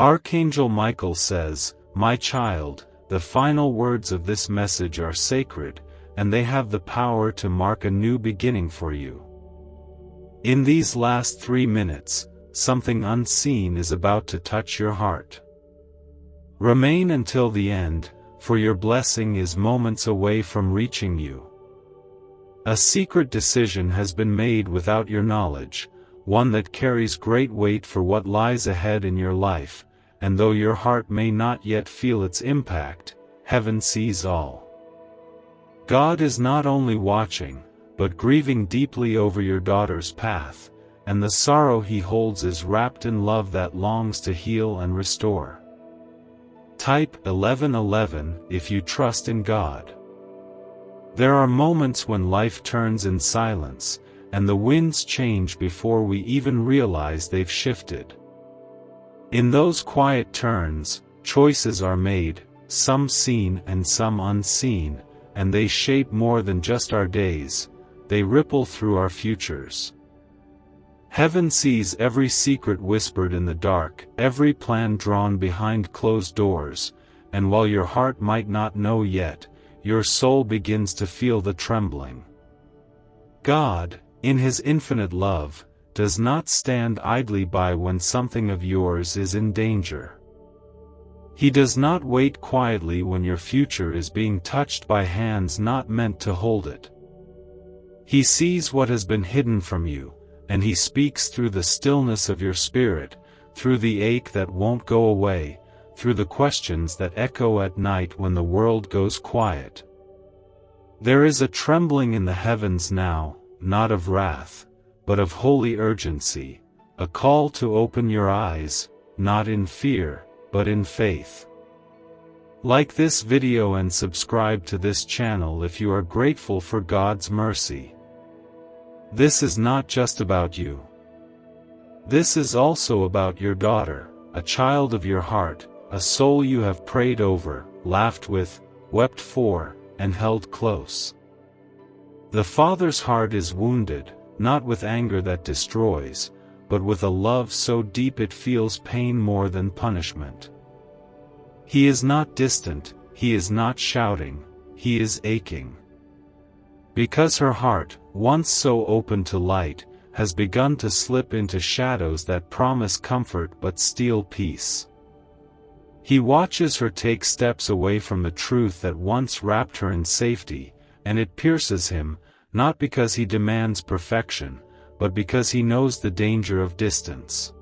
Archangel Michael says, "My child, the final words of this message are sacred, and they have the power to mark a new beginning for you. In these last 3 minutes, something unseen is about to touch your heart. Remain until the end, for your blessing is moments away from reaching you. A secret decision has been made without your knowledge, one that carries great weight for what lies ahead in your life, and though your heart may not yet feel its impact, heaven sees all. God is not only watching, but grieving deeply over your daughter's path, and the sorrow he holds is wrapped in love that longs to heal and restore. Type 1111 if you trust in God. There are moments when life turns in silence, and the winds change before we even realize they've shifted. In those quiet turns, choices are made, some seen and some unseen, and they shape more than just our days, they ripple through our futures. Heaven sees every secret whispered in the dark, every plan drawn behind closed doors, and while your heart might not know yet, your soul begins to feel the trembling. God, in His infinite love, does not stand idly by when something of yours is in danger. He does not wait quietly when your future is being touched by hands not meant to hold it. He sees what has been hidden from you, and He speaks through the stillness of your spirit, through the ache that won't go away, through the questions that echo at night when the world goes quiet. There is a trembling in the heavens now, not of wrath, but of holy urgency, a call to open your eyes, not in fear, but in faith. Like this video and subscribe to this channel if you are grateful for God's mercy. This is not just about you. This is also about your daughter, a child of your heart, a soul you have prayed over, laughed with, wept for, and held close. The Father's heart is wounded, not with anger that destroys, but with a love so deep it feels pain more than punishment. He is not distant, He is not shouting, He is aching. Because her heart, once so open to light, has begun to slip into shadows that promise comfort but steal peace. He watches her take steps away from the truth that once wrapped her in safety, and it pierces him, not because he demands perfection, but because he knows the danger of distance.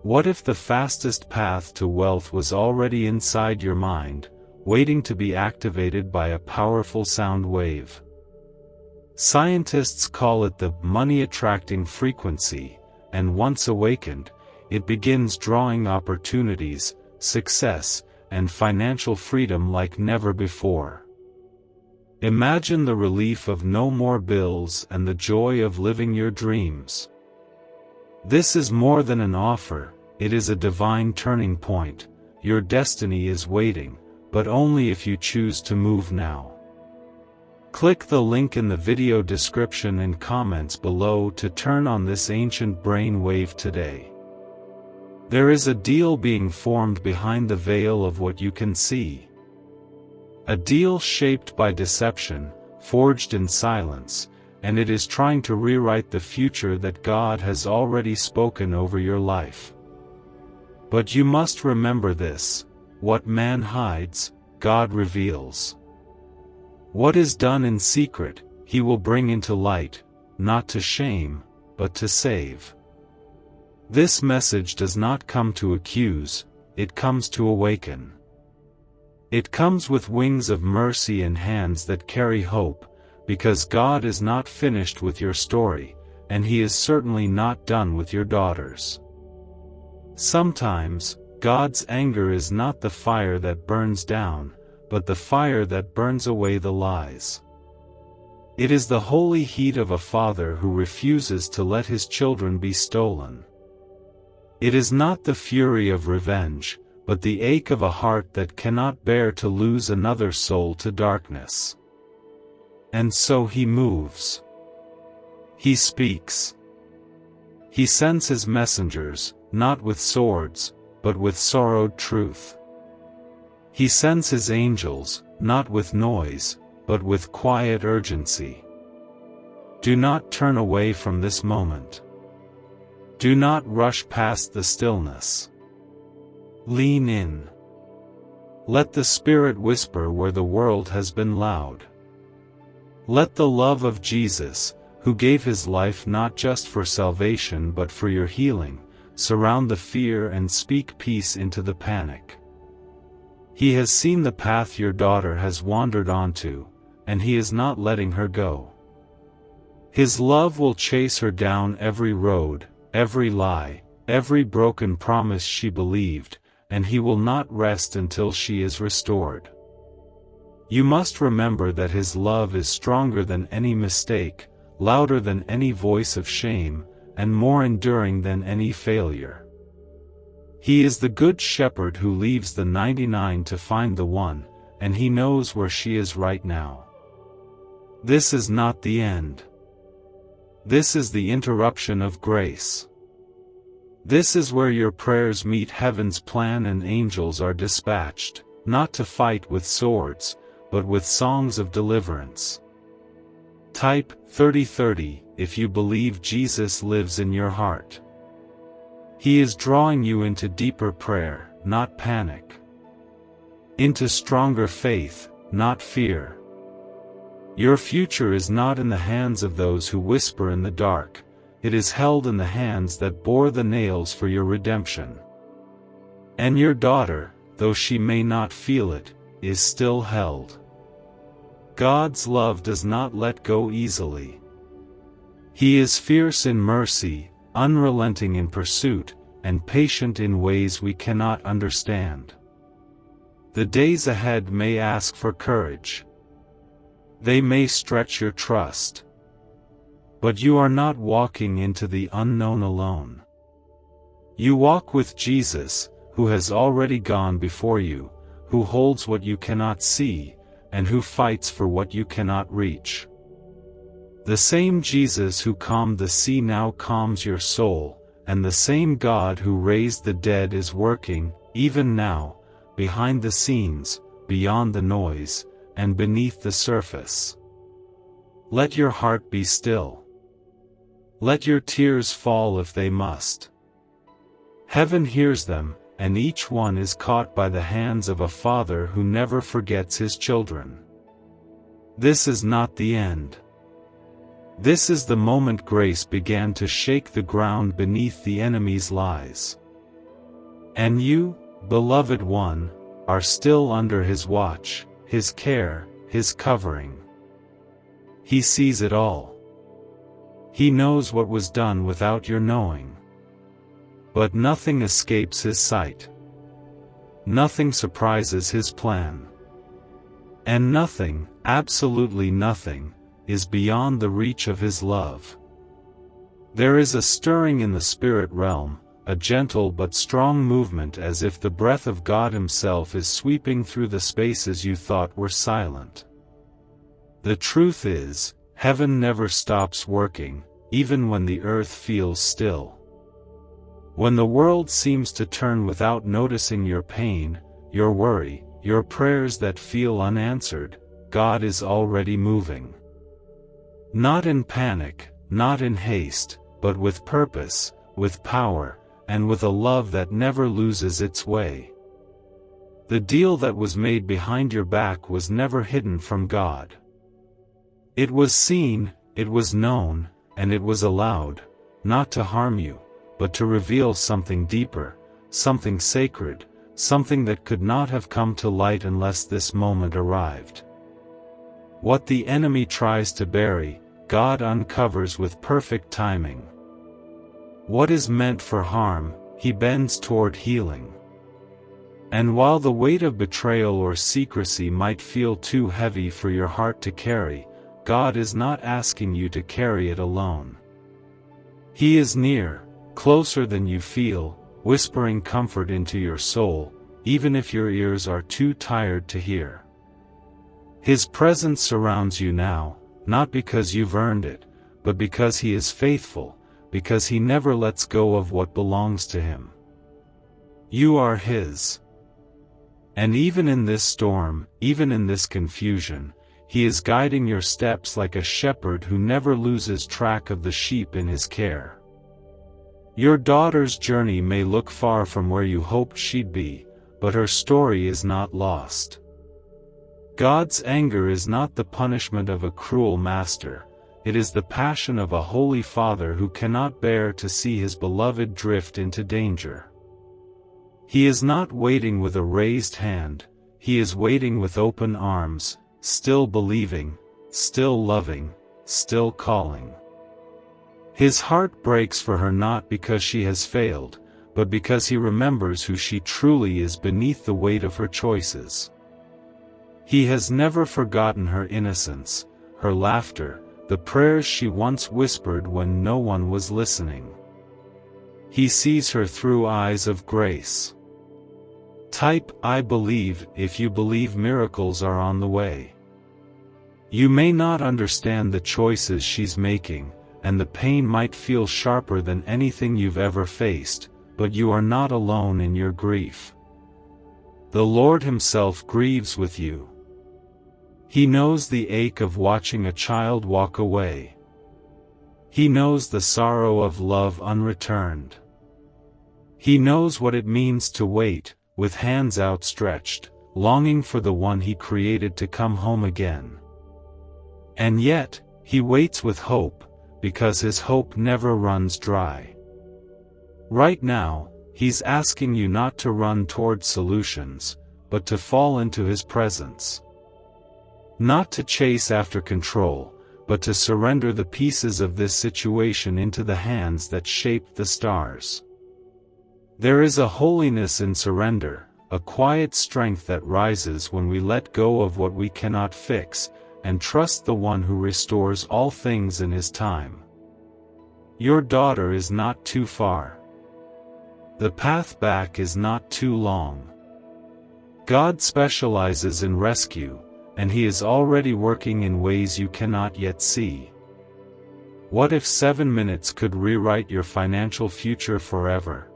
What if the fastest path to wealth was already inside your mind, waiting to be activated by a powerful sound wave? Scientists call it the money-attracting frequency, and once awakened, it begins drawing opportunities, success, and financial freedom like never before. Imagine the relief of no more bills and the joy of living your dreams. This is more than an offer, it is a divine turning point. Your destiny is waiting, but only if you choose to move now. Click the link in the video description and comments below to turn on this ancient brain wave today. There is a deal being formed behind the veil of what you can see. A deal shaped by deception, forged in silence, and it is trying to rewrite the future that God has already spoken over your life. But you must remember this: what man hides, God reveals. What is done in secret, He will bring into light, not to shame, but to save. This message does not come to accuse, it comes to awaken. It comes with wings of mercy and hands that carry hope, because God is not finished with your story, and He is certainly not done with your daughters. Sometimes, God's anger is not the fire that burns down, but the fire that burns away the lies. It is the holy heat of a father who refuses to let his children be stolen. It is not the fury of revenge, but the ache of a heart that cannot bear to lose another soul to darkness. And so He moves. He speaks. He sends His messengers, not with swords, but with sorrowed truth. He sends his angels, not with noise, but with quiet urgency. Do not turn away from this moment. Do not rush past the stillness. Lean in. Let the Spirit whisper where the world has been loud. Let the love of Jesus, who gave his life not just for salvation but for your healing, surround the fear and speak peace into the panic. He has seen the path your daughter has wandered onto, and he is not letting her go. His love will chase her down every road, every lie, every broken promise she believed, and he will not rest until she is restored. You must remember that his love is stronger than any mistake, louder than any voice of shame, and more enduring than any failure. He is the good shepherd who leaves the 99 to find the one, and he knows where she is right now. This is not the end. This is the interruption of grace. This is where your prayers meet heaven's plan and angels are dispatched, not to fight with swords, but with songs of deliverance. Type 3030 if you believe Jesus lives in your heart. He is drawing you into deeper prayer, not panic. Into stronger faith, not fear. Your future is not in the hands of those who whisper in the dark. It is held in the hands that bore the nails for your redemption. And your daughter, though she may not feel it, is still held. God's love does not let go easily. He is fierce in mercy, unrelenting in pursuit, and patient in ways we cannot understand. The days ahead may ask for courage. They may stretch your trust. But you are not walking into the unknown alone. You walk with Jesus, who has already gone before you, who holds what you cannot see, and who fights for what you cannot reach. The same Jesus who calmed the sea now calms your soul, and the same God who raised the dead is working, even now, behind the scenes, beyond the noise, and beneath the surface. Let your heart be still. Let your tears fall if they must. Heaven hears them, and each one is caught by the hands of a Father who never forgets his children. This is not the end. This is the moment grace began to shake the ground beneath the enemy's lies. And you, beloved one, are still under his watch, his care, his covering. He sees it all. He knows what was done without your knowing. But nothing escapes his sight. Nothing surprises his plan. And nothing, absolutely nothing, is beyond the reach of his love. There is a stirring in the spirit realm, a gentle but strong movement as if the breath of God himself is sweeping through the spaces you thought were silent. The truth is, heaven never stops working, even when the earth feels still. When the world seems to turn without noticing your pain, your worry, your prayers that feel unanswered, God is already moving. Not in panic, not in haste, but with purpose, with power, and with a love that never loses its way. The deal that was made behind your back was never hidden from God. It was seen, it was known, and it was allowed, not to harm you, but to reveal something deeper, something sacred, something that could not have come to light unless this moment arrived. What the enemy tries to bury, God uncovers with perfect timing. What is meant for harm, he bends toward healing. And while the weight of betrayal or secrecy might feel too heavy for your heart to carry, God is not asking you to carry it alone. He is near, closer than you feel, whispering comfort into your soul, even if your ears are too tired to hear. His presence surrounds you now, not because you've earned it, but because he is faithful, because he never lets go of what belongs to him. You are His. And even in this storm, even in this confusion, He is guiding your steps like a shepherd who never loses track of the sheep in His care. Your daughter's journey may look far from where you hoped she'd be, but her story is not lost. God's anger is not the punishment of a cruel master, it is the passion of a holy Father who cannot bear to see His beloved drift into danger. He is not waiting with a raised hand, He is waiting with open arms, still believing, still loving, still calling. His heart breaks for her not because she has failed, but because He remembers who she truly is beneath the weight of her choices. He has never forgotten her innocence, her laughter, the prayers she once whispered when no one was listening. He sees her through eyes of grace. Type "I believe" if you believe miracles are on the way. You may not understand the choices she's making, and the pain might feel sharper than anything you've ever faced, but you are not alone in your grief. The Lord Himself grieves with you. He knows the ache of watching a child walk away. He knows the sorrow of love unreturned. He knows what it means to wait, with hands outstretched, longing for the one He created to come home again. And yet, He waits with hope, because His hope never runs dry. Right now, He's asking you not to run toward solutions, but to fall into His presence. Not to chase after control, but to surrender the pieces of this situation into the hands that shaped the stars. There is a holiness in surrender, a quiet strength that rises when we let go of what we cannot fix, and trust the one who restores all things in His time. Your daughter is not too far. The path back is not too long. God specializes in rescue, and He is already working in ways you cannot yet see. What if 7 minutes could rewrite your financial future forever?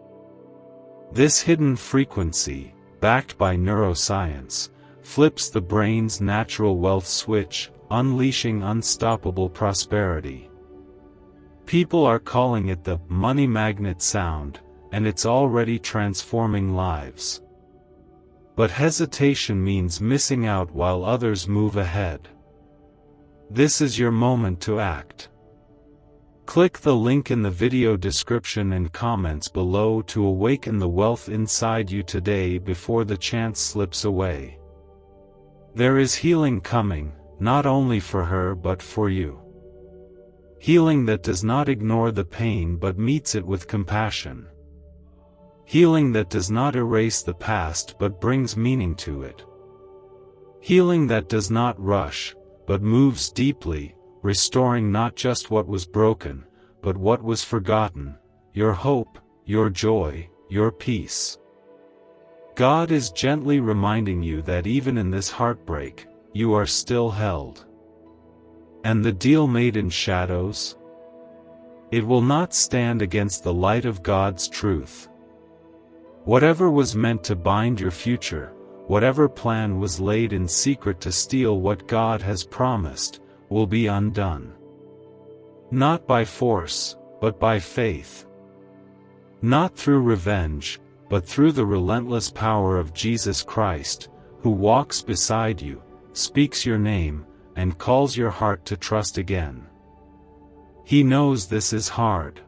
This hidden frequency, backed by neuroscience, flips the brain's natural wealth switch, unleashing unstoppable prosperity. People are calling it the money magnet sound, and it's already transforming lives. But hesitation means missing out while others move ahead. This is your moment to act. Click the link in the video description and comments below to awaken the wealth inside you today before the chance slips away. There is healing coming, not only for her but for you. Healing that does not ignore the pain but meets it with compassion. Healing that does not erase the past but brings meaning to it. Healing that does not rush, but moves deeply, restoring not just what was broken, but what was forgotten, your hope, your joy, your peace. God is gently reminding you that even in this heartbreak, you are still held. And the deal made in shadows? It will not stand against the light of God's truth. Whatever was meant to bind your future, whatever plan was laid in secret to steal what God has promised, will be undone. Not by force, but by faith. Not through revenge, but through the relentless power of Jesus Christ, who walks beside you, speaks your name, and calls your heart to trust again. He knows this is hard.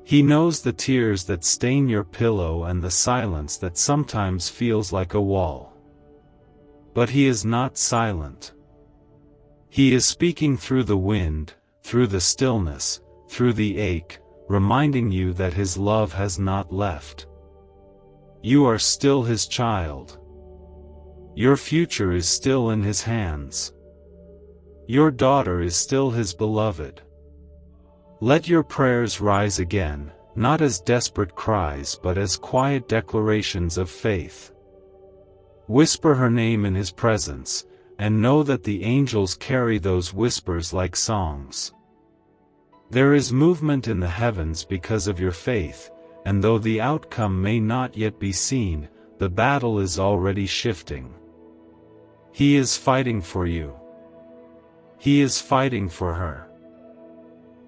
He knows the tears that stain your pillow and the silence that sometimes feels like a wall. But He is not silent. He is speaking through the wind, through the stillness, through the ache, reminding you that His love has not left. You are still His child. Your future is still in His hands. Your daughter is still His beloved. Let your prayers rise again, not as desperate cries but as quiet declarations of faith. Whisper her name in His presence, and know that the angels carry those whispers like songs. There is movement in the heavens because of your faith, and though the outcome may not yet be seen, the battle is already shifting. He is fighting for you. He is fighting for her.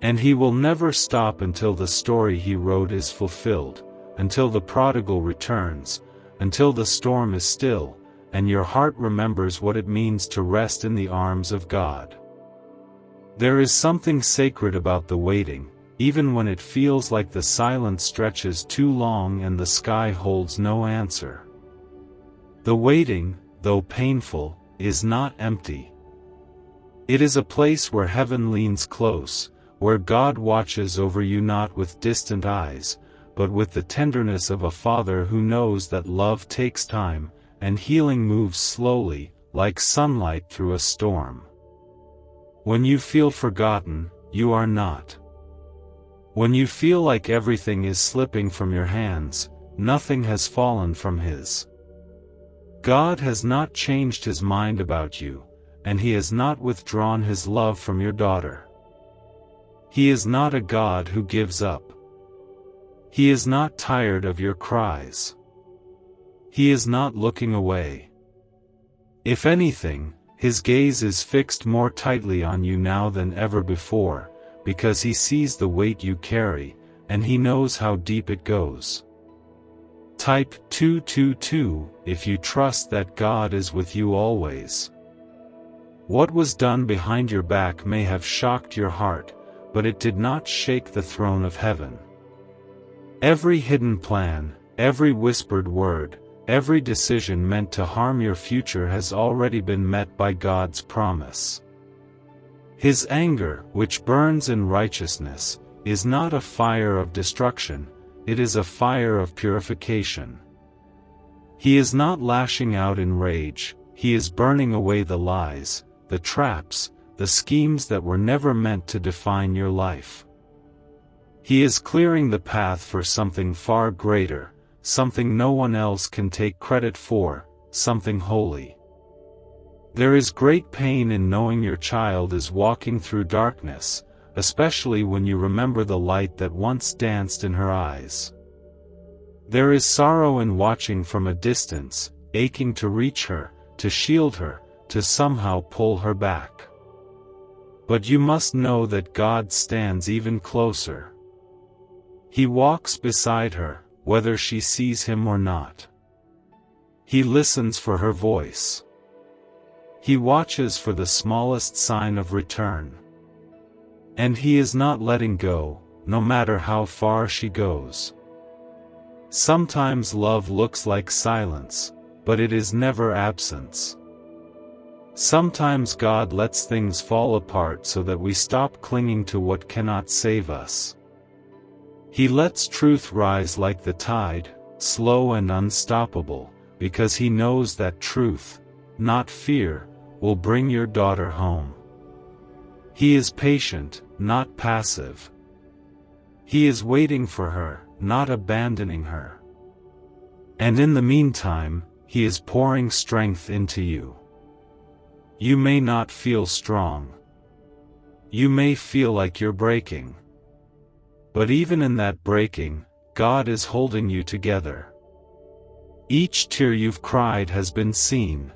And he will never stop until the story he wrote is fulfilled, until the prodigal returns, until the storm is still, and your heart remembers what it means to rest in the arms of God. There is something sacred about the waiting, even when it feels like the silence stretches too long and the sky holds no answer. The waiting, though painful, is not empty. It is a place where heaven leans close, where God watches over you not with distant eyes, but with the tenderness of a father who knows that love takes time, and healing moves slowly, like sunlight through a storm. When you feel forgotten, you are not. When you feel like everything is slipping from your hands, nothing has fallen from His. God has not changed His mind about you, and He has not withdrawn His love from your daughter. He is not a God who gives up. He is not tired of your cries. He is not looking away. If anything, His gaze is fixed more tightly on you now than ever before, because He sees the weight you carry, and He knows how deep it goes. Type 222 if you trust that God is with you always. What was done behind your back may have shocked your heart, but it did not shake the throne of heaven. Every hidden plan, every whispered word, every decision meant to harm your future has already been met by God's promise. His anger, which burns in righteousness, is not a fire of destruction, it is a fire of purification. He is not lashing out in rage, He is burning away the lies, the traps, the schemes that were never meant to define your life. He is clearing the path for something far greater, something no one else can take credit for, something holy. There is great pain in knowing your child is walking through darkness, especially when you remember the light that once danced in her eyes. There is sorrow in watching from a distance, aching to reach her, to shield her, to somehow pull her back. But you must know that God stands even closer. He walks beside her, whether she sees Him or not. He listens for her voice. He watches for the smallest sign of return. And He is not letting go, no matter how far she goes. Sometimes love looks like silence, but it is never absence. Sometimes God lets things fall apart so that we stop clinging to what cannot save us. He lets truth rise like the tide, slow and unstoppable, because He knows that truth, not fear, will bring your daughter home. He is patient, not passive. He is waiting for her, not abandoning her. And in the meantime, He is pouring strength into you. You may not feel strong. You may feel like you're breaking. But even in that breaking, God is holding you together. Each tear you've cried has been seen.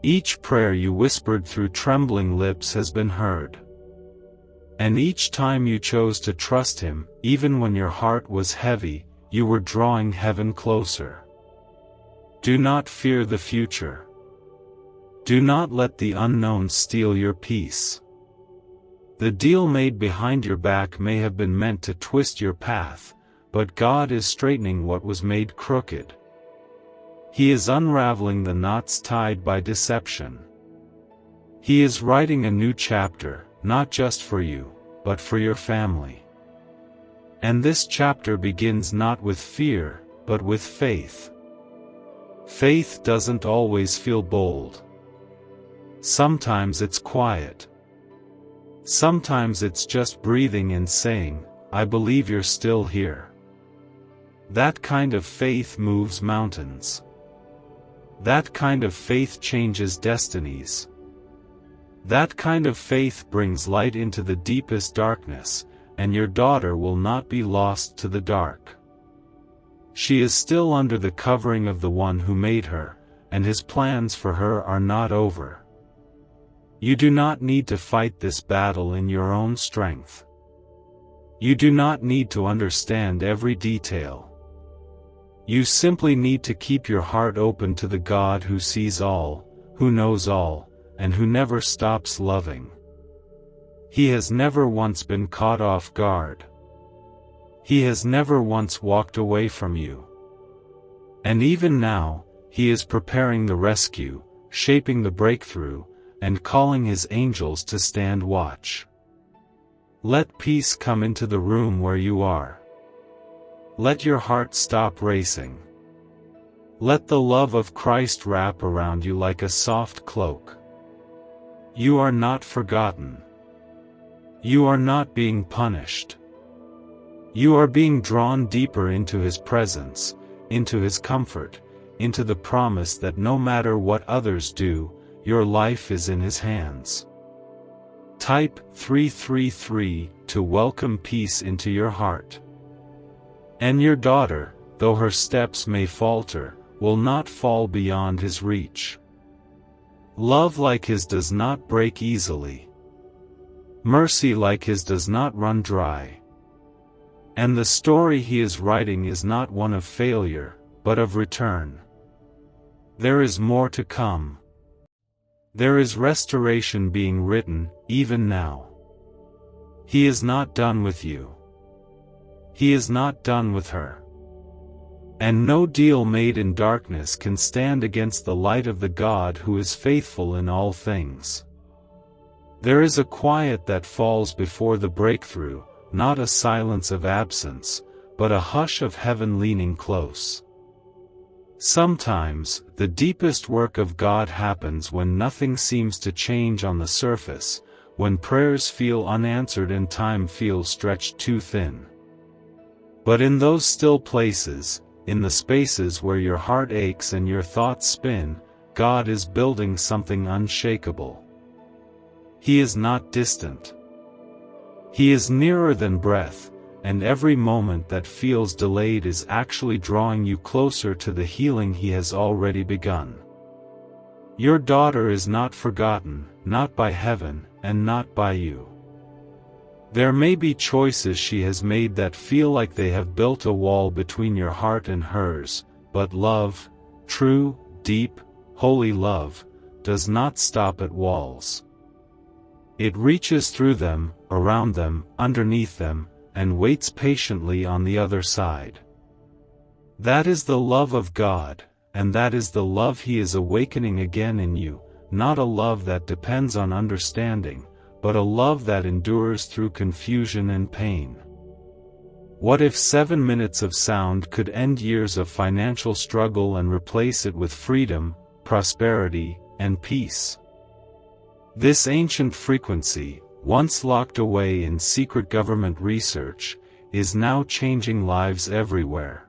Each prayer you whispered through trembling lips has been heard. And each time you chose to trust Him, even when your heart was heavy, you were drawing heaven closer. Do not fear the future. Do not let the unknown steal your peace. The deal made behind your back may have been meant to twist your path, but God is straightening what was made crooked. He is unraveling the knots tied by deception. He is writing a new chapter, not just for you, but for your family. And this chapter begins not with fear, but with faith. Faith doesn't always feel bold. Sometimes it's quiet. Sometimes it's just breathing and saying, I believe you're still here. That kind of faith moves mountains. That kind of faith changes destinies. That kind of faith brings light into the deepest darkness, and your daughter will not be lost to the dark. She is still under the covering of the one who made her, and his plans for her are not over. You do not need to fight this battle in your own strength. You do not need to understand every detail. You simply need to keep your heart open to the God who sees all, who knows all, and who never stops loving. He has never once been caught off guard. He has never once walked away from you. And even now, He is preparing the rescue, shaping the breakthrough, and calling His angels to stand watch. Let peace come into the room where you are. Let your heart stop racing. Let the love of Christ wrap around you like a soft cloak. You are not forgotten. You are not being punished. You are being drawn deeper into His presence, into His comfort, into the promise that no matter what others do, your life is in His hands. Type 333 to welcome peace into your heart. And your daughter, though her steps may falter, will not fall beyond His reach. Love like His does not break easily. Mercy like His does not run dry. And the story He is writing is not one of failure, but of return. There is more to come. There is restoration being written, even now. He is not done with you. He is not done with her. And no deal made in darkness can stand against the light of the God who is faithful in all things. There is a quiet that falls before the breakthrough, not a silence of absence, but a hush of heaven leaning close. Sometimes, the deepest work of God happens when nothing seems to change on the surface, when prayers feel unanswered and time feels stretched too thin. But in those still places, in the spaces where your heart aches and your thoughts spin, God is building something unshakable. He is not distant. He is nearer than breath, and every moment that feels delayed is actually drawing you closer to the healing He has already begun. Your daughter is not forgotten, not by heaven, and not by you. There may be choices she has made that feel like they have built a wall between your heart and hers, but love, true, deep, holy love, does not stop at walls. It reaches through them, around them, underneath them, and waits patiently on the other side. That is the love of God, and that is the love He is awakening again in you, not a love that depends on understanding, but a love that endures through confusion and pain. What if 7 minutes of sound could end years of financial struggle and replace it with freedom, prosperity, and peace? This ancient frequency, once locked away in secret government research, is now changing lives everywhere.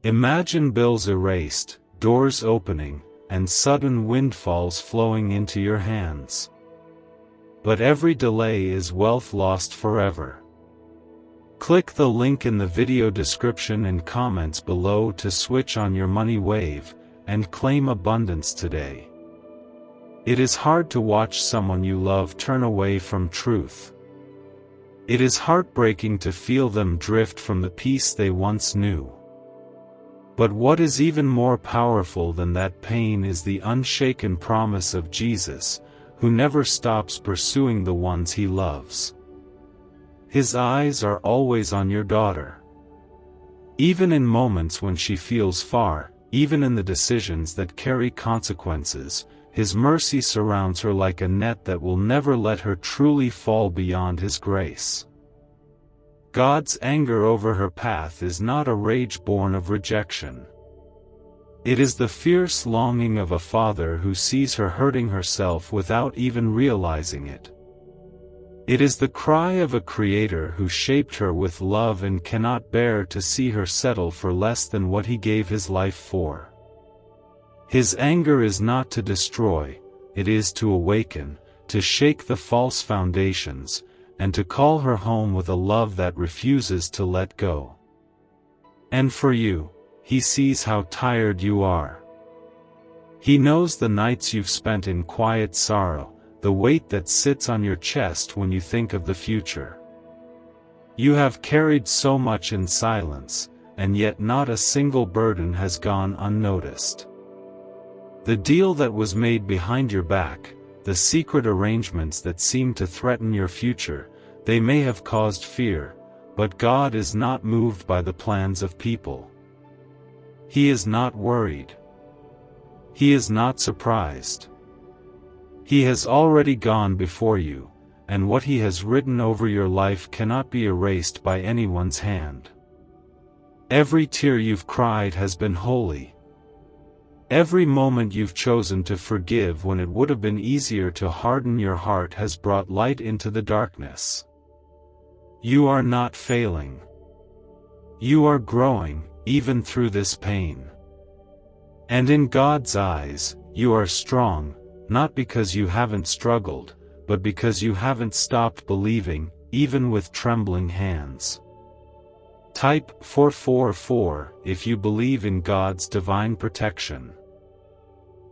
Imagine bills erased, doors opening, and sudden windfalls flowing into your hands. But every delay is wealth lost forever. Click the link in the video description and comments below to switch on your money wave, and claim abundance today. It is hard to watch someone you love turn away from truth. It is heartbreaking to feel them drift from the peace they once knew. But what is even more powerful than that pain is the unshaken promise of Jesus, who never stops pursuing the ones He loves. His eyes are always on your daughter. Even in moments when she feels far, even in the decisions that carry consequences, His mercy surrounds her like a net that will never let her truly fall beyond His grace. God's anger over her path is not a rage born of rejection. It is the fierce longing of a father who sees her hurting herself without even realizing it. It is the cry of a Creator who shaped her with love and cannot bear to see her settle for less than what He gave His life for. His anger is not to destroy, it is to awaken, to shake the false foundations, and to call her home with a love that refuses to let go. And for you, He sees how tired you are. He knows the nights you've spent in quiet sorrow, the weight that sits on your chest when you think of the future. You have carried so much in silence, and yet not a single burden has gone unnoticed. The deal that was made behind your back, the secret arrangements that seem to threaten your future, they may have caused fear, but God is not moved by the plans of people. He is not worried. He is not surprised. He has already gone before you, and what He has written over your life cannot be erased by anyone's hand. Every tear you've cried has been holy. Every moment you've chosen to forgive when it would have been easier to harden your heart has brought light into the darkness. You are not failing. You are growing, even through this pain. And in God's eyes, you are strong, not because you haven't struggled, but because you haven't stopped believing, even with trembling hands. Type 444 if you believe in God's divine protection.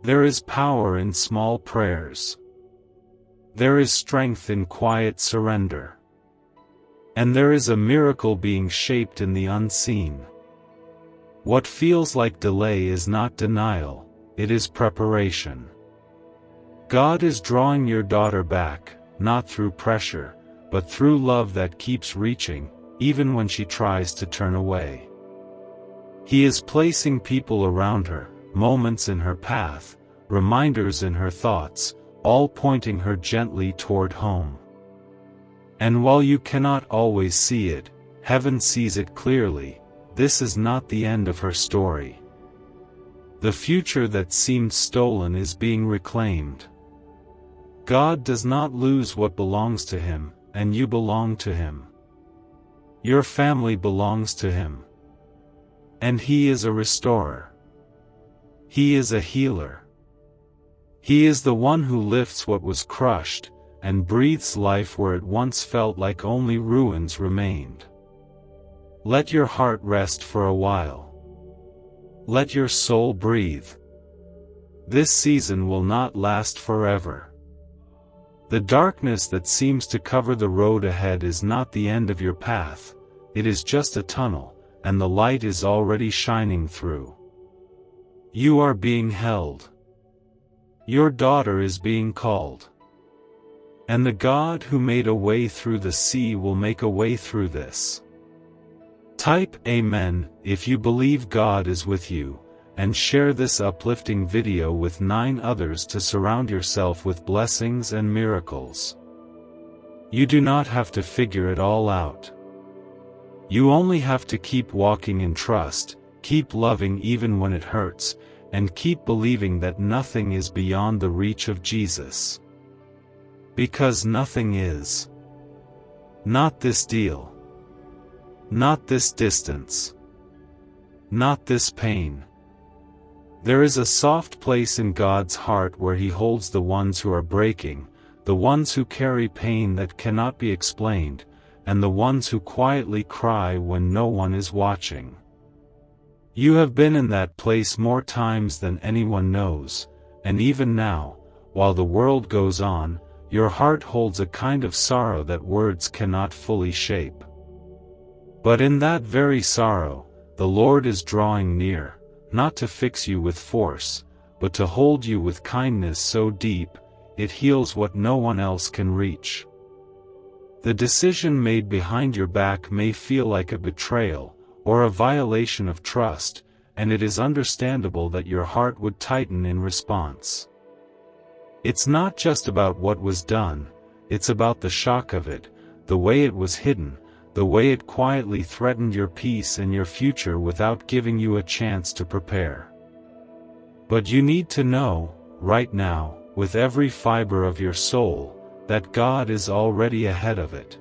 There is power in small prayers. There is strength in quiet surrender. And there is a miracle being shaped in the unseen. What feels like delay is not denial, it is preparation. God is drawing your daughter back, not through pressure, but through love that keeps reaching, even when she tries to turn away. He is placing people around her, moments in her path, reminders in her thoughts, all pointing her gently toward home. And while you cannot always see it, heaven sees it clearly. This is not the end of her story. The future that seemed stolen is being reclaimed. God does not lose what belongs to Him, and you belong to Him. Your family belongs to Him. And He is a restorer. He is a healer. He is the one who lifts what was crushed, and breathes life where it once felt like only ruins remained. Let your heart rest for a while. Let your soul breathe. This season will not last forever. The darkness that seems to cover the road ahead is not the end of your path, it is just a tunnel, and the light is already shining through. You are being held. Your daughter is being called. And the God who made a way through the sea will make a way through this. Type Amen if you believe God is with you, and share this uplifting video with 9 others to surround yourself with blessings and miracles. You do not have to figure it all out. You only have to keep walking in trust, keep loving even when it hurts, and keep believing that nothing is beyond the reach of Jesus. Because nothing is. Not this deal. Not this distance. Not this pain. There is a soft place in God's heart where He holds the ones who are breaking, the ones who carry pain that cannot be explained, and the ones who quietly cry when no one is watching. You have been in that place more times than anyone knows, and even now, while the world goes on, your heart holds a kind of sorrow that words cannot fully shape. But in that very sorrow, the Lord is drawing near, not to fix you with force, but to hold you with kindness so deep, it heals what no one else can reach. The decision made behind your back may feel like a betrayal, or a violation of trust, and it is understandable that your heart would tighten in response. It's not just about what was done, it's about the shock of it, the way it was hidden, the way it quietly threatened your peace and your future without giving you a chance to prepare. But you need to know, right now, with every fiber of your soul, that God is already ahead of it.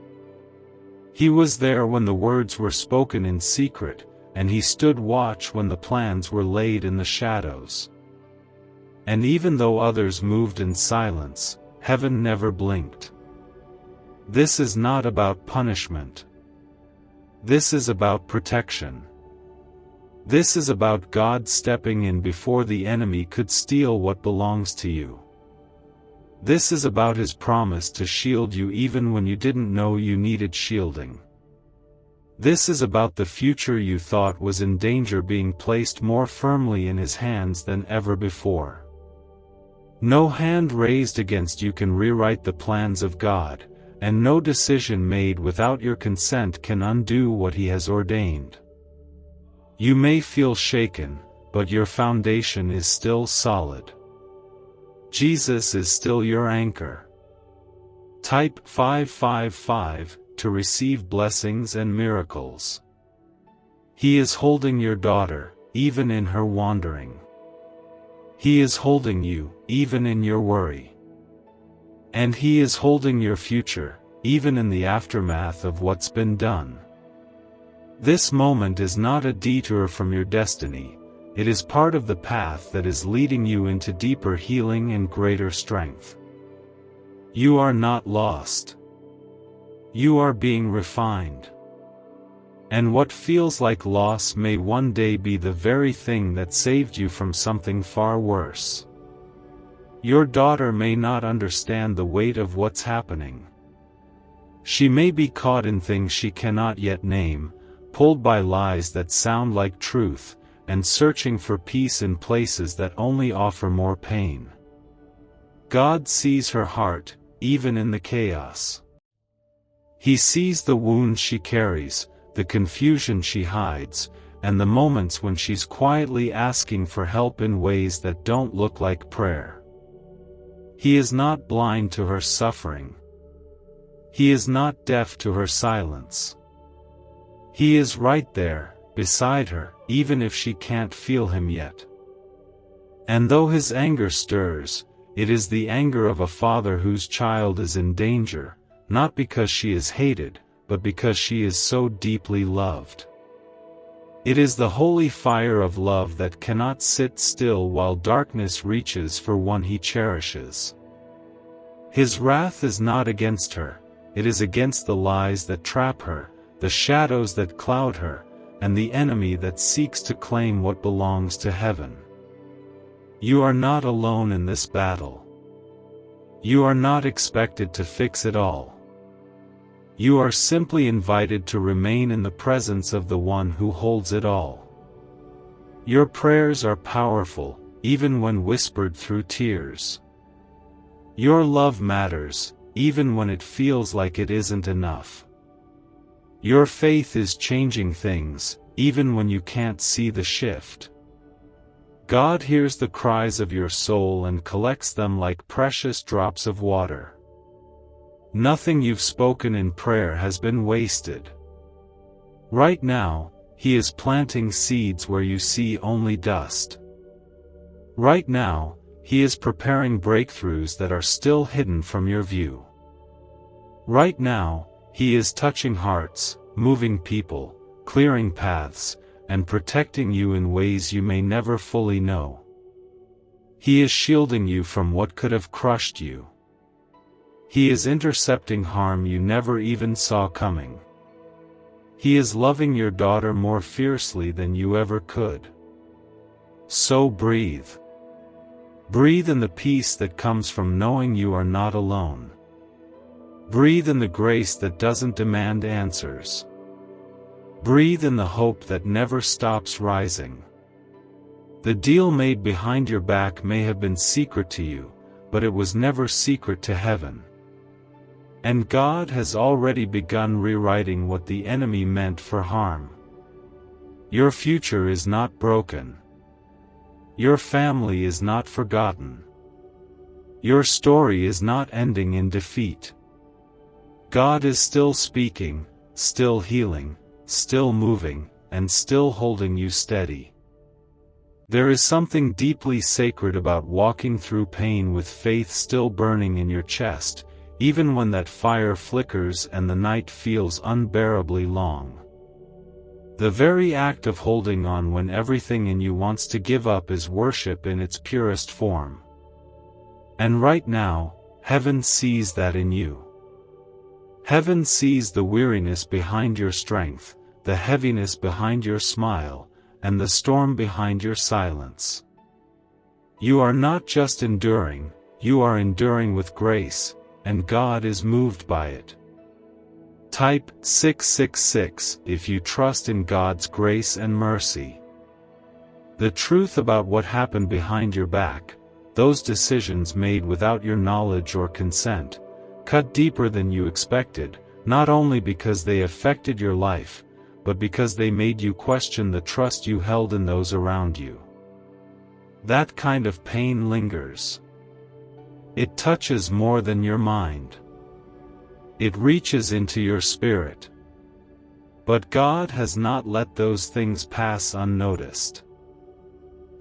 He was there when the words were spoken in secret, and He stood watch when the plans were laid in the shadows. And even though others moved in silence, heaven never blinked. This is not about punishment. This is about protection. This is about God stepping in before the enemy could steal what belongs to you. This is about His promise to shield you even when you didn't know you needed shielding. This is about the future you thought was in danger being placed more firmly in His hands than ever before. No hand raised against you can rewrite the plans of God, and no decision made without your consent can undo what He has ordained. You may feel shaken, but your foundation is still solid. Jesus is still your anchor. Type 555 to receive blessings and miracles. He is holding your daughter, even in her wandering. He is holding you, even in your worry. And He is holding your future, even in the aftermath of what's been done. This moment is not a detour from your destiny, it is part of the path that is leading you into deeper healing and greater strength. You are not lost. You are being refined. And what feels like loss may one day be the very thing that saved you from something far worse. Your daughter may not understand the weight of what's happening. She may be caught in things she cannot yet name, pulled by lies that sound like truth, and searching for peace in places that only offer more pain. God sees her heart, even in the chaos. He sees the wounds she carries, the confusion she hides, and the moments when she's quietly asking for help in ways that don't look like prayer. He is not blind to her suffering. He is not deaf to her silence. He is right there, beside her, even if she can't feel Him yet. And though His anger stirs, it is the anger of a father whose child is in danger, not because she is hated, but because she is so deeply loved. It is the holy fire of love that cannot sit still while darkness reaches for one He cherishes. His wrath is not against her, it is against the lies that trap her, the shadows that cloud her, and the enemy that seeks to claim what belongs to heaven. You are not alone in this battle. You are not expected to fix it all. You are simply invited to remain in the presence of the One who holds it all. Your prayers are powerful, even when whispered through tears. Your love matters, even when it feels like it isn't enough. Your faith is changing things, even when you can't see the shift. God hears the cries of your soul and collects them like precious drops of water. Nothing you've spoken in prayer has been wasted. Right now, He is planting seeds where you see only dust. Right now, He is preparing breakthroughs that are still hidden from your view. Right now, He is touching hearts, moving people, clearing paths, and protecting you in ways you may never fully know. He is shielding you from what could have crushed you. He is intercepting harm you never even saw coming. He is loving your daughter more fiercely than you ever could. So breathe. Breathe in the peace that comes from knowing you are not alone. Breathe in the grace that doesn't demand answers. Breathe in the hope that never stops rising. The deal made behind your back may have been secret to you, but it was never secret to heaven. And God has already begun rewriting what the enemy meant for harm. Your future is not broken. Your family is not forgotten. Your story is not ending in defeat. God is still speaking, still healing, still moving, and still holding you steady. There is something deeply sacred about walking through pain with faith still burning in your chest, even when that fire flickers and the night feels unbearably long. The very act of holding on when everything in you wants to give up is worship in its purest form. And right now, heaven sees that in you. Heaven sees the weariness behind your strength, the heaviness behind your smile, and the storm behind your silence. You are not just enduring, you are enduring with grace, and God is moved by it. Type 666 if you trust in God's grace and mercy. The truth about what happened behind your back, those decisions made without your knowledge or consent, cut deeper than you expected, not only because they affected your life, but because they made you question the trust you held in those around you. That kind of pain lingers. It touches more than your mind. It reaches into your spirit. But God has not let those things pass unnoticed.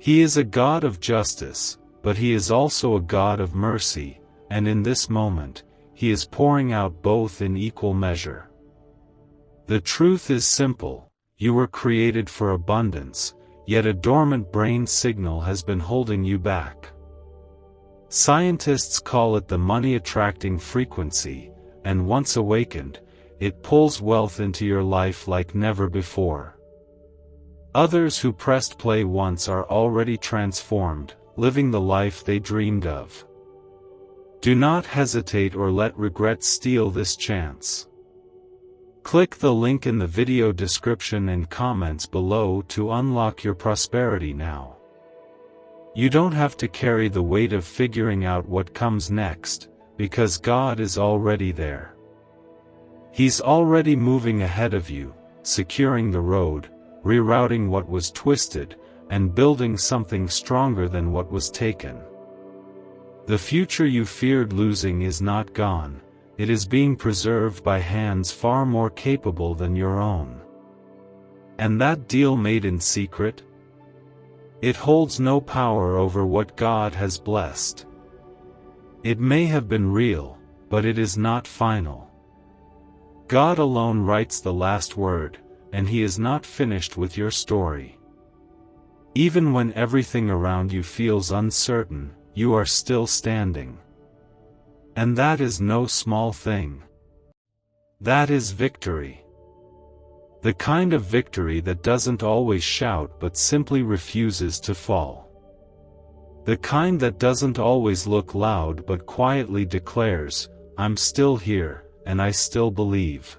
He is a God of justice, but He is also a God of mercy, and in this moment, He is pouring out both in equal measure. The truth is simple: you were created for abundance, yet a dormant brain signal has been holding you back. Scientists call it the money-attracting frequency, and once awakened, it pulls wealth into your life like never before. Others who pressed play once are already transformed, living the life they dreamed of. Do not hesitate or let regret steal this chance. Click the link in the video description and comments below to unlock your prosperity now. You don't have to carry the weight of figuring out what comes next, because God is already there. He's already moving ahead of you, securing the road, rerouting what was twisted, and building something stronger than what was taken. The future you feared losing is not gone, it is being preserved by hands far more capable than your own. And that deal made in secret? It holds no power over what God has blessed. It may have been real, but it is not final. God alone writes the last word, and He is not finished with your story. Even when everything around you feels uncertain, you are still standing. And that is no small thing. That is victory. The kind of victory that doesn't always shout but simply refuses to fall. The kind that doesn't always look loud but quietly declares, "I'm still here, and I still believe."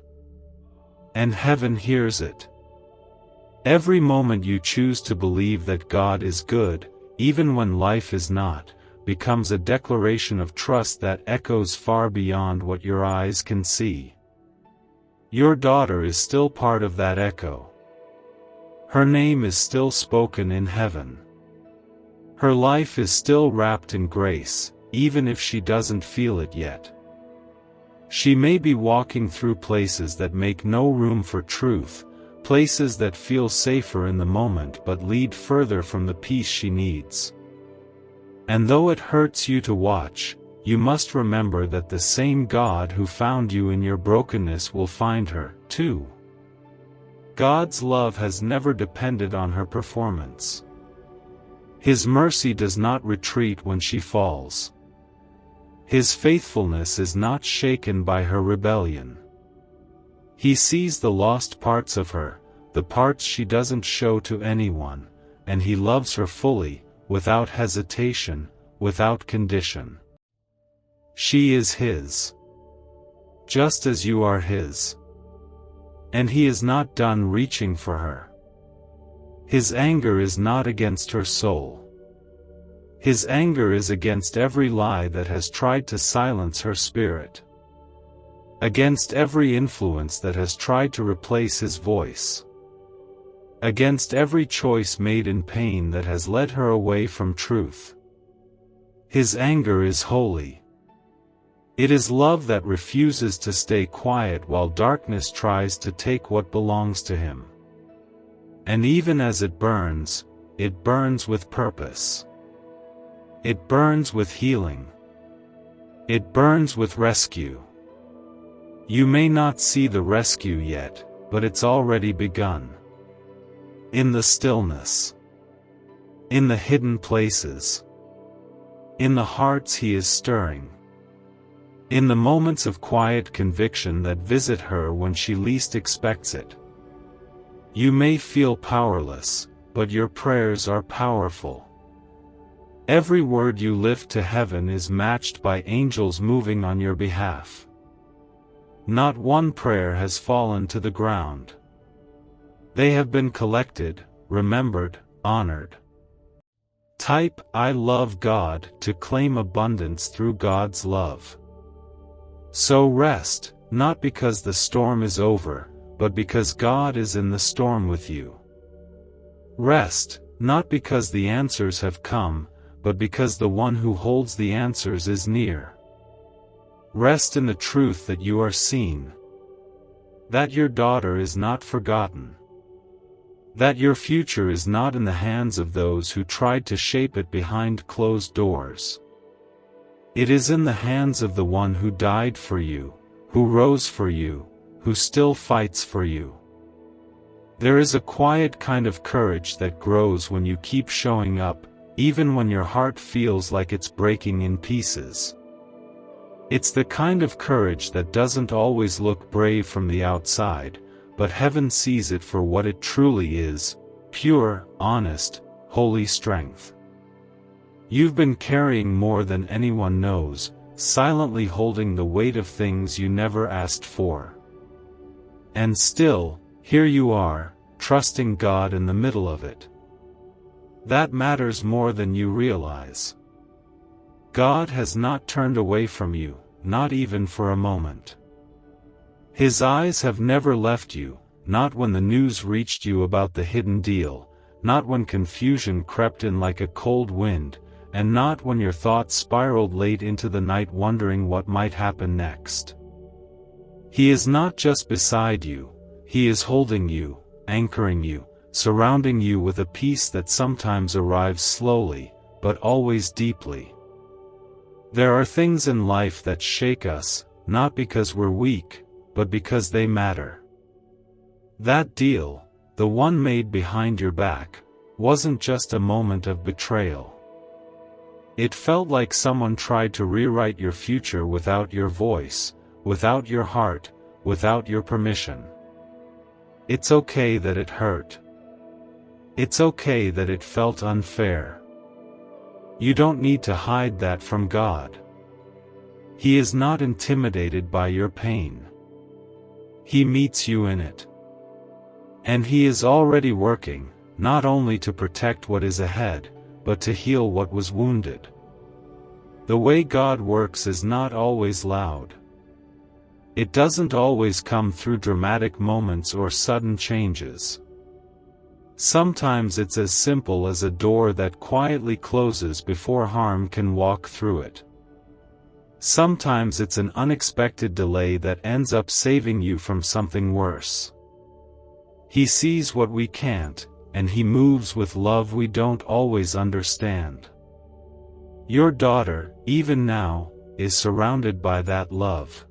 And heaven hears it. Every moment you choose to believe that God is good, even when life is not, becomes a declaration of trust that echoes far beyond what your eyes can see. Your daughter is still part of that echo. Her name is still spoken in heaven. Her life is still wrapped in grace, even if she doesn't feel it yet. She may be walking through places that make no room for truth, places that feel safer in the moment but lead further from the peace she needs. And though it hurts you to watch, you must remember that the same God who found you in your brokenness will find her, too. God's love has never depended on her performance. His mercy does not retreat when she falls. His faithfulness is not shaken by her rebellion. He sees the lost parts of her, the parts she doesn't show to anyone, and He loves her fully, without hesitation, without condition. She is His, just as you are His. And He is not done reaching for her. His anger is not against her soul. His anger is against every lie that has tried to silence her spirit. Against every influence that has tried to replace His voice. Against every choice made in pain that has led her away from truth. His anger is holy. It is love that refuses to stay quiet while darkness tries to take what belongs to Him. And even as it burns with purpose. It burns with healing. It burns with rescue. You may not see the rescue yet, but it's already begun. In the stillness. In the hidden places. In the hearts He is stirring. In the moments of quiet conviction that visit her when she least expects it. You may feel powerless, but your prayers are powerful. Every word you lift to heaven is matched by angels moving on your behalf. Not one prayer has fallen to the ground. They have been collected, remembered, honored. Type "I love God" to claim abundance through God's love. So rest, not because the storm is over, but because God is in the storm with you. Rest, not because the answers have come, but because the one who holds the answers is near. Rest in the truth that you are seen. That your daughter is not forgotten. That your future is not in the hands of those who tried to shape it behind closed doors. It is in the hands of the one who died for you, who rose for you, who still fights for you. There is a quiet kind of courage that grows when you keep showing up, even when your heart feels like it's breaking in pieces. It's the kind of courage that doesn't always look brave from the outside, but heaven sees it for what it truly is: pure, honest, holy strength. You've been carrying more than anyone knows, silently holding the weight of things you never asked for. And still, here you are, trusting God in the middle of it. That matters more than you realize. God has not turned away from you, not even for a moment. His eyes have never left you, not when the news reached you about the hidden deal, not when confusion crept in like a cold wind, and not when your thoughts spiraled late into the night wondering what might happen next. He is not just beside you, He is holding you, anchoring you, surrounding you with a peace that sometimes arrives slowly, but always deeply. There are things in life that shake us, not because we're weak, but because they matter. That deal, the one made behind your back, wasn't just a moment of betrayal. It felt like someone tried to rewrite your future without your voice, without your heart, without your permission. It's okay that it hurt. It's okay that it felt unfair. You don't need to hide that from God. He is not intimidated by your pain. He meets you in it. And He is already working, not only to protect what is ahead, but to heal what was wounded. The way God works is not always loud. It doesn't always come through dramatic moments or sudden changes. Sometimes it's as simple as a door that quietly closes before harm can walk through it. Sometimes it's an unexpected delay that ends up saving you from something worse. He sees what we can't, and He moves with love we don't always understand. Your daughter, even now, is surrounded by that love.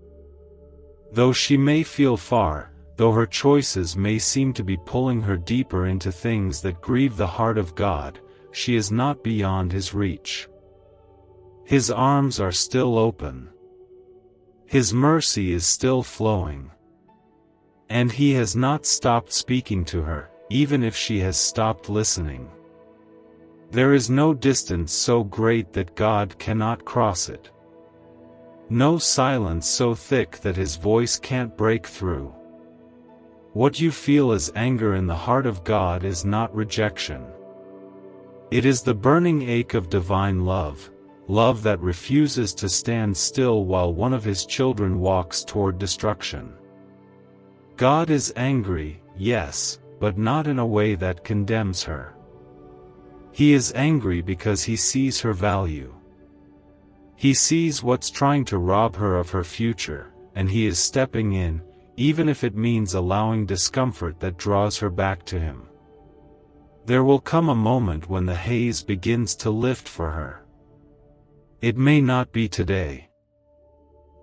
Though she may feel far, though her choices may seem to be pulling her deeper into things that grieve the heart of God, she is not beyond His reach. His arms are still open. His mercy is still flowing. And He has not stopped speaking to her, even if she has stopped listening. There is no distance so great that God cannot cross it. No silence so thick that His voice can't break through. What you feel as anger in the heart of God is not rejection. It is the burning ache of divine love, love that refuses to stand still while one of His children walks toward destruction. God is angry, yes, but not in a way that condemns her. He is angry because He sees her value. He sees what's trying to rob her of her future, and He is stepping in, even if it means allowing discomfort that draws her back to Him. There will come a moment when the haze begins to lift for her. It may not be today.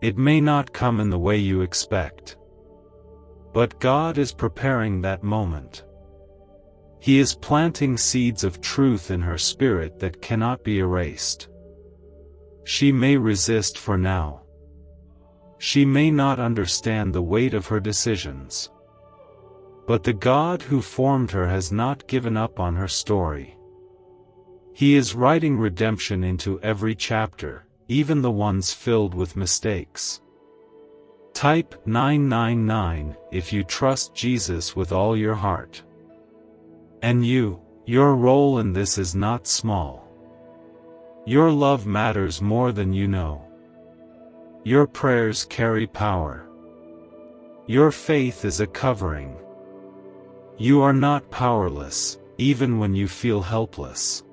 It may not come in the way you expect. But God is preparing that moment. He is planting seeds of truth in her spirit that cannot be erased. She may resist for now. She may not understand the weight of her decisions. But the God who formed her has not given up on her story. He is writing redemption into every chapter, even the ones filled with mistakes. Type 999 if you trust Jesus with all your heart. And your role in this is not small. Your love matters more than you know. Your prayers carry power. Your faith is a covering. You are not powerless, even when you feel helpless.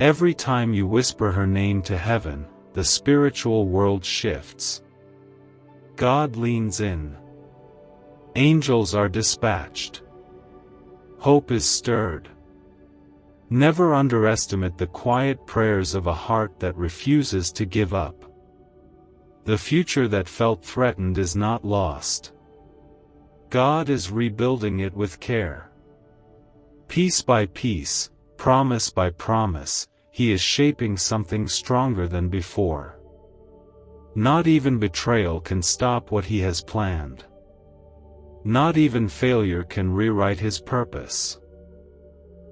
Every time you whisper her name to heaven, the spiritual world shifts. God leans in. Angels are dispatched. Hope is stirred. Never underestimate the quiet prayers of a heart that refuses to give up. The future that felt threatened is not lost. God is rebuilding it with care. Piece by piece, promise by promise, He is shaping something stronger than before. Not even betrayal can stop what He has planned. Not even failure can rewrite His purpose.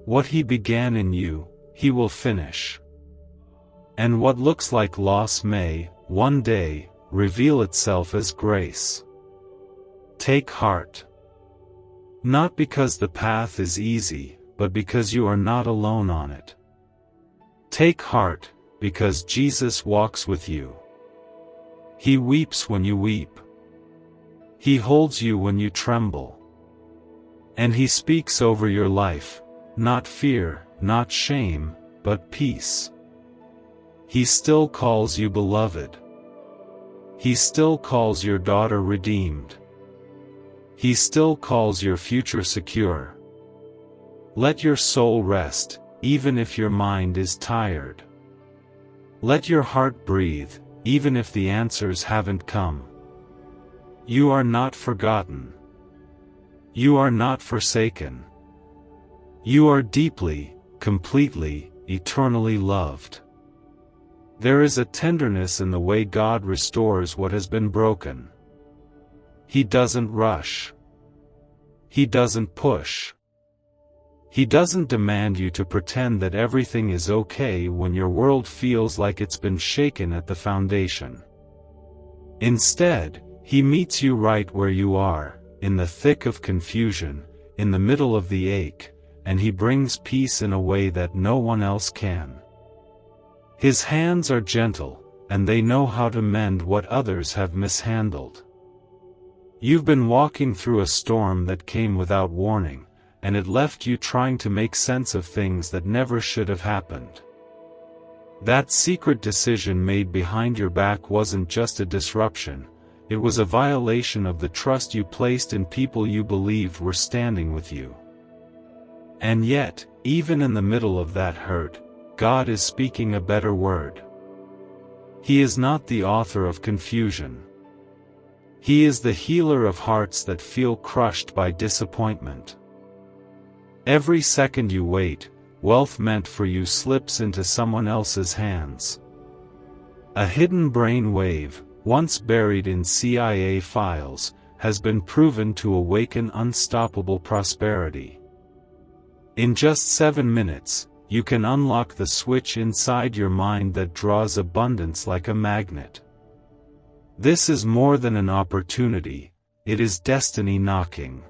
What He began in you, He will finish. And what looks like loss may, one day, reveal itself as grace. Take heart. Not because the path is easy, but because you are not alone on it. Take heart, because Jesus walks with you. He weeps when you weep. He holds you when you tremble. And He speaks over your life, not fear, not shame, but peace. He still calls you beloved. He still calls your daughter redeemed. He still calls your future secure. Let your soul rest, even if your mind is tired. Let your heart breathe, even if the answers haven't come. You are not forgotten. You are not forsaken. You are deeply, completely, eternally loved. There is a tenderness in the way God restores what has been broken. He doesn't rush. He doesn't push. He doesn't demand you to pretend that everything is okay when your world feels like it's been shaken at the foundation. Instead, He meets you right where you are, in the thick of confusion, in the middle of the ache, and He brings peace in a way that no one else can. His hands are gentle, and they know how to mend what others have mishandled. You've been walking through a storm that came without warning, and it left you trying to make sense of things that never should have happened. That secret decision made behind your back wasn't just a disruption, it was a violation of the trust you placed in people you believed were standing with you. And yet, even in the middle of that hurt, God is speaking a better word. He is not the author of confusion. He is the healer of hearts that feel crushed by disappointment. Every second you wait, wealth meant for you slips into someone else's hands. A hidden brain wave, once buried in CIA files, has been proven to awaken unstoppable prosperity. In just 7 minutes, you can unlock the switch inside your mind that draws abundance like a magnet. This is more than an opportunity, it is destiny knocking.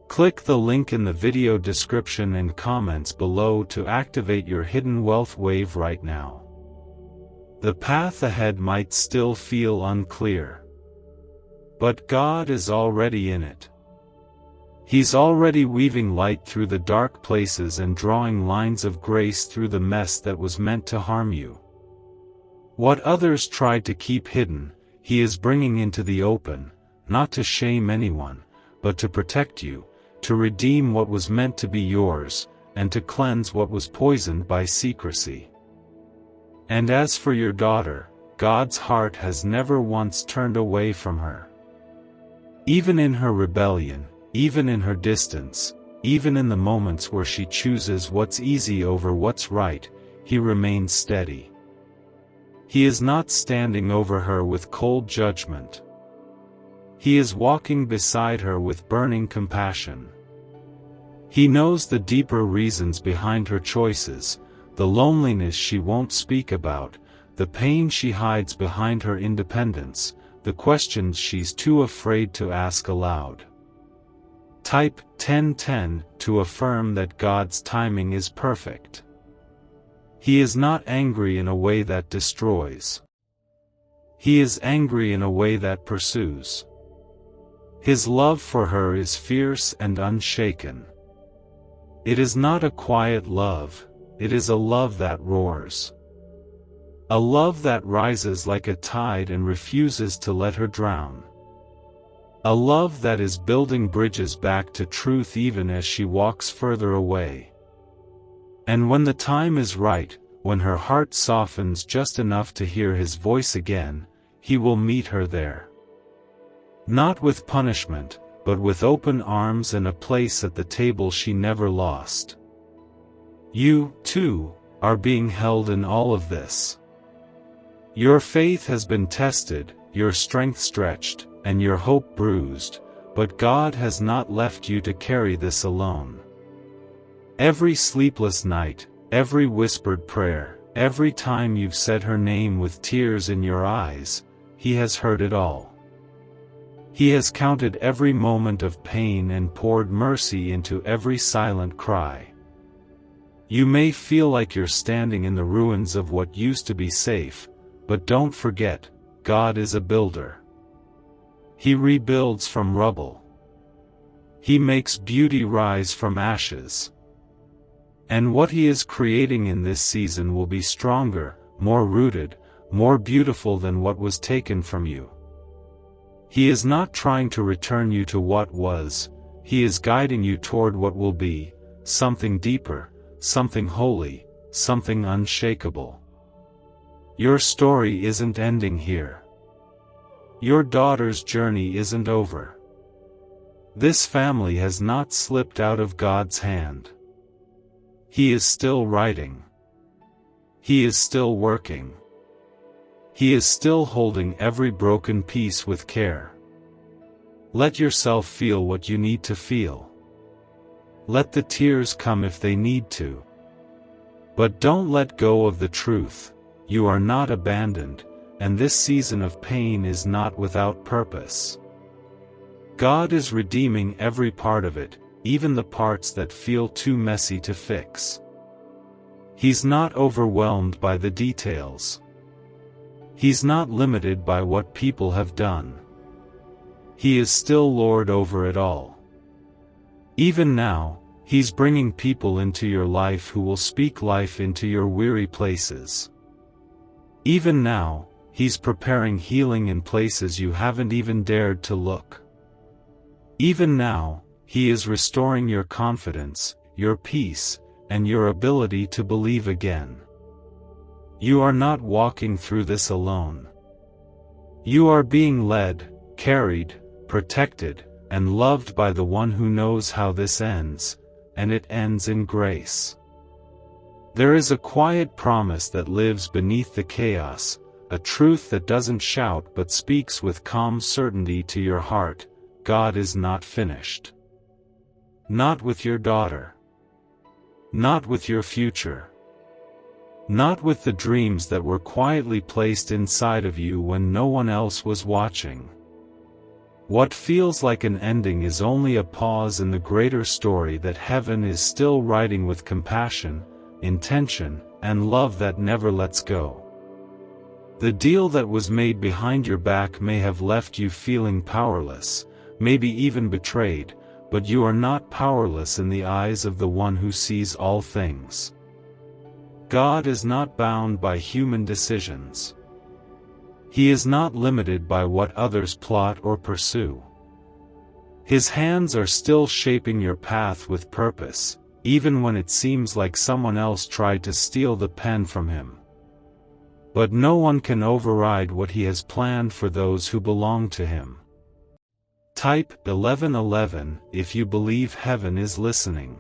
Click the link in the video description and comments below to activate your hidden wealth wave right now. The path ahead might still feel unclear. But God is already in it. He's already weaving light through the dark places and drawing lines of grace through the mess that was meant to harm you. What others tried to keep hidden, He is bringing into the open, not to shame anyone, but to protect you, to redeem what was meant to be yours, and to cleanse what was poisoned by secrecy. And as for your daughter, God's heart has never once turned away from her. Even in her rebellion, even in her distance, even in the moments where she chooses what's easy over what's right, He remains steady. He is not standing over her with cold judgment. He is walking beside her with burning compassion. He knows the deeper reasons behind her choices, the loneliness she won't speak about, the pain she hides behind her independence, the questions she's too afraid to ask aloud. Type 1010 to affirm that God's timing is perfect. He is not angry in a way that destroys. He is angry in a way that pursues. His love for her is fierce and unshaken. It is not a quiet love, it is a love that roars. A love that rises like a tide and refuses to let her drown. A love that is building bridges back to truth even as she walks further away. And when the time is right, when her heart softens just enough to hear his voice again, he will meet her there. Not with punishment, but with open arms and a place at the table she never lost. You, too, are being held in all of this. Your faith has been tested, your strength stretched, and your hope bruised, but God has not left you to carry this alone. Every sleepless night, every whispered prayer, every time you've said her name with tears in your eyes, He has heard it all. He has counted every moment of pain and poured mercy into every silent cry. You may feel like you're standing in the ruins of what used to be safe, but don't forget, God is a builder. He rebuilds from rubble. He makes beauty rise from ashes. And what He is creating in this season will be stronger, more rooted, more beautiful than what was taken from you. He is not trying to return you to what was, He is guiding you toward what will be, something deeper, something holy, something unshakable. Your story isn't ending here. Your daughter's journey isn't over. This family has not slipped out of God's hand. He is still writing. He is still working. He is still holding every broken piece with care. Let yourself feel what you need to feel. Let the tears come if they need to. But don't let go of the truth. You are not abandoned, and this season of pain is not without purpose. God is redeeming every part of it, even the parts that feel too messy to fix. He's not overwhelmed by the details. He's not limited by what people have done. He is still Lord over it all. Even now, He's bringing people into your life who will speak life into your weary places. Even now, He's preparing healing in places you haven't even dared to look. Even now, He is restoring your confidence, your peace, and your ability to believe again. You are not walking through this alone. You are being led, carried, protected, and loved by the one who knows how this ends, and it ends in grace. There is a quiet promise that lives beneath the chaos, a truth that doesn't shout but speaks with calm certainty to your heart: God is not finished. Not with your daughter. Not with your future. Not with the dreams that were quietly placed inside of you when no one else was watching. What feels like an ending is only a pause in the greater story that heaven is still writing with compassion, intention, and love that never lets go. The deal that was made behind your back may have left you feeling powerless, maybe even betrayed, but you are not powerless in the eyes of the one who sees all things. God is not bound by human decisions. He is not limited by what others plot or pursue. His hands are still shaping your path with purpose, even when it seems like someone else tried to steal the pen from him. But no one can override what He has planned for those who belong to Him. Type 1111 if you believe heaven is listening.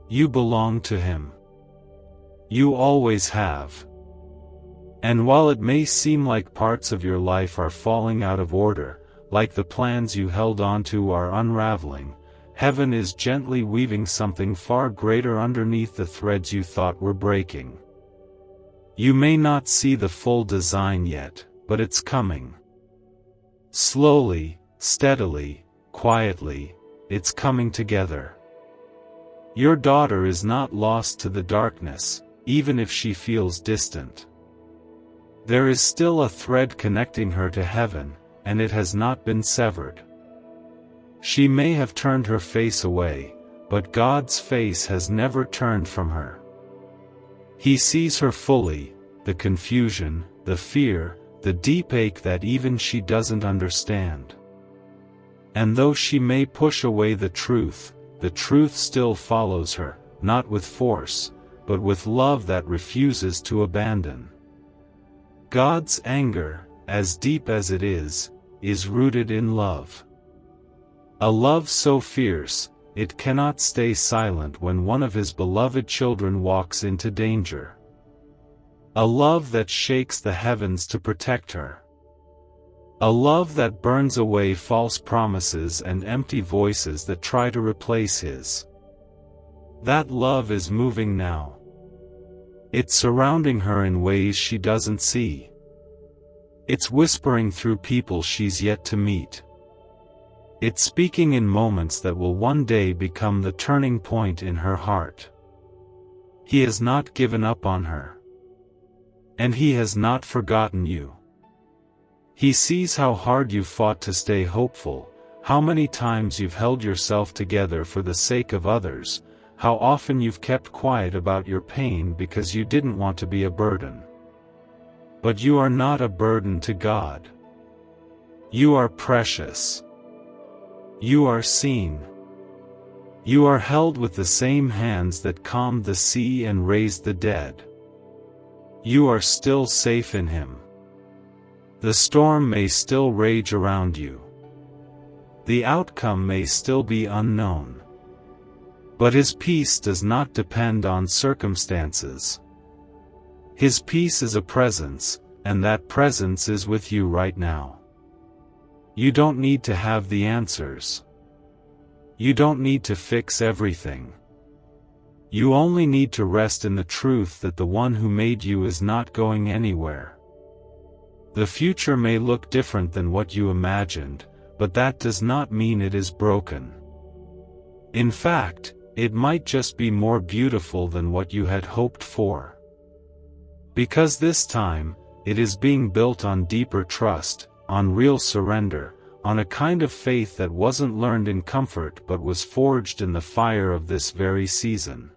You belong to Him. You always have. And while it may seem like parts of your life are falling out of order, like the plans you held onto are unraveling, heaven is gently weaving something far greater underneath the threads you thought were breaking. You may not see the full design yet, but it's coming. Slowly, steadily, quietly, it's coming together. Your daughter is not lost to the darkness, even if she feels distant. There is still a thread connecting her to heaven, and it has not been severed. She may have turned her face away, but God's face has never turned from her. He sees her fully, the confusion, the fear, the deep ache that even she doesn't understand. And though she may push away the truth still follows her, not with force, but with love that refuses to abandon. God's anger, as deep as it is rooted in love. A love so fierce, it cannot stay silent when one of his beloved children walks into danger. A love that shakes the heavens to protect her. A love that burns away false promises and empty voices that try to replace his. That love is moving now. It's surrounding her in ways she doesn't see. It's whispering through people she's yet to meet. It's speaking in moments that will one day become the turning point in her heart. He has not given up on her. And he has not forgotten you. He sees how hard you've fought to stay hopeful, how many times you've held yourself together for the sake of others, how often you've kept quiet about your pain because you didn't want to be a burden. But you are not a burden to God. You are precious. You are seen. You are held with the same hands that calmed the sea and raised the dead. You are still safe in him. The storm may still rage around you. The outcome may still be unknown. But his peace does not depend on circumstances. His peace is a presence, and that presence is with you right now. You don't need to have the answers. You don't need to fix everything. You only need to rest in the truth that the one who made you is not going anywhere. The future may look different than what you imagined, but that does not mean it is broken. In fact, it might just be more beautiful than what you had hoped for. Because this time, it is being built on deeper trust, on real surrender, on a kind of faith that wasn't learned in comfort but was forged in the fire of this very season.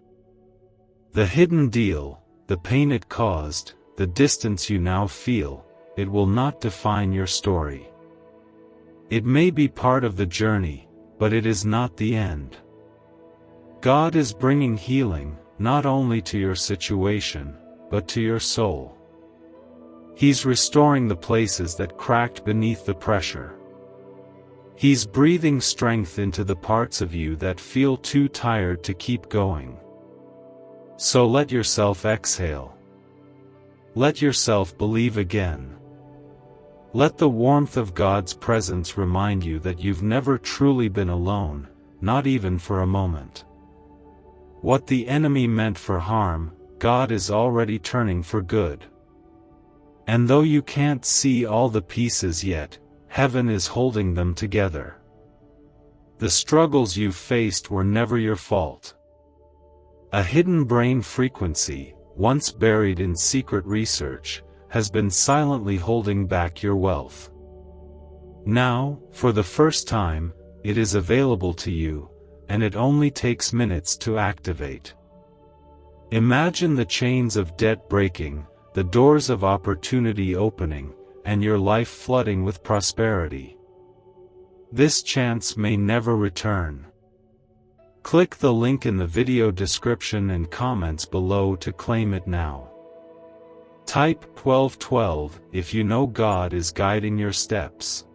The hidden deal, the pain it caused, the distance you now feel, it will not define your story. It may be part of the journey, but it is not the end. God is bringing healing, not only to your situation, but to your soul. He's restoring the places that cracked beneath the pressure. He's breathing strength into the parts of you that feel too tired to keep going. So let yourself exhale. Let yourself believe again. Let the warmth of God's presence remind you that you've never truly been alone, not even for a moment. What the enemy meant for harm, God is already turning for good. And though you can't see all the pieces yet, heaven is holding them together. The struggles you've faced were never your fault. A hidden brain frequency, once buried in secret research, has been silently holding back your wealth. Now, for the first time, it is available to you, and it only takes minutes to activate. Imagine the chains of debt breaking, the doors of opportunity opening, and your life flooding with prosperity. This chance may never return. Click the link in the video description and comments below to claim it now. Type 1212 if you know God is guiding your steps.